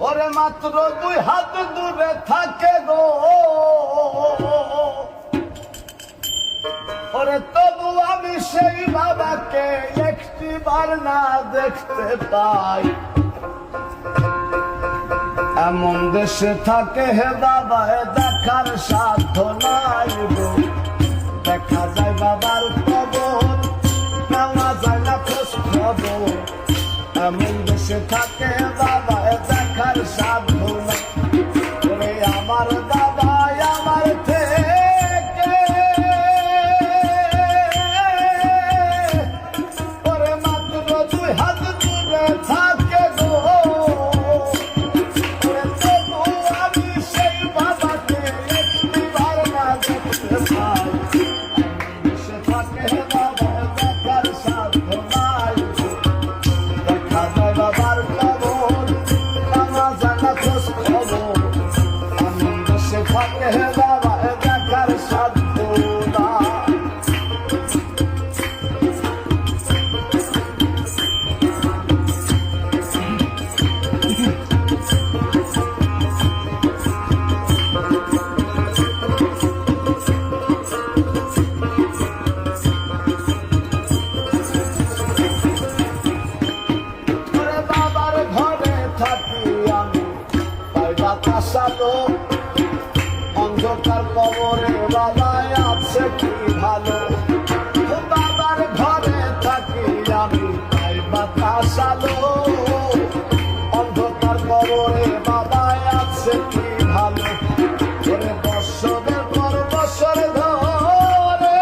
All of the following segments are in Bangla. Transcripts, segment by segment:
ওরে মাত্র 2 হাত দূরে থাকে গো, ওরে তবু আমি সেই বাবাকে একটিবার না দেখতে পাই। এমন দেশে থাকে হে বাবা দেখার সাধ্য নাই গো, দেখা যায় বাবার কবর নেওয়া যায় না খোঁজ খবর। এমন দেশে থাকে হে বাবা দেখার সাধ্য নাই। ওরে আমার বাবা আমার থেকে ওরে মাত্র 2 হাত দূরে থাকে গো, ওরে তবু আমি সেই বাবাকে একটিবার না দেখতে পাই। দেশে থাকে হে বাবা দেখার সাধ্য নাই, দেখা যায় বাবার কবর নেওয়া যায় না খোঁজ খবর। এমন দেশে থাকে হে বাবা দেখার সাধ্য নাই। ওরে বাবার ঘরে থাকি আমি পাই বাতাস আলো, অন্ধকার কবরে বাবা আছে কি ভালো। ও বাবার ঘরে থাকি আমি পাই বাতাস আলো, অন্ধকার কবরে বাবা আছে কি ভালো। ওরে বৎসরের পর বৎসর ধরে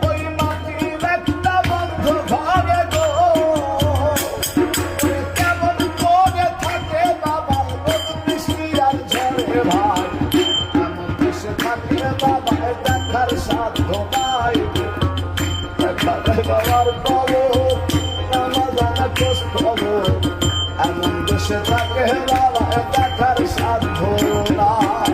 ওই মাটির একটা বন্ধ ঘরে গো, ওরে কেমন করে থাকে বাবা রোদ বৃষ্টি আর ঝড়ে ভাই। এমন দেশে থাকে বাবা দেখার সাধ্য নাই, দেখা যায় বাবার কবর নেওয়া যায় না খোঁজ খবর। এমন দেশে থাকে বাবা দেখার সাধ্য নাই।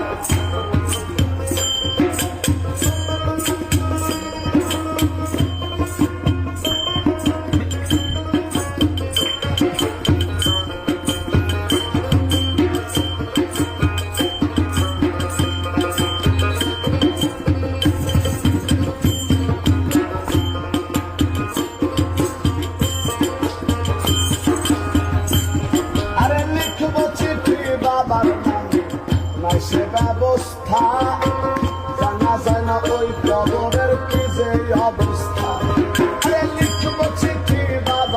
আরে লিখবো চিঠি বাবার নামে নাই সে ব্যবস্থা, জানা যায় না ওই কবর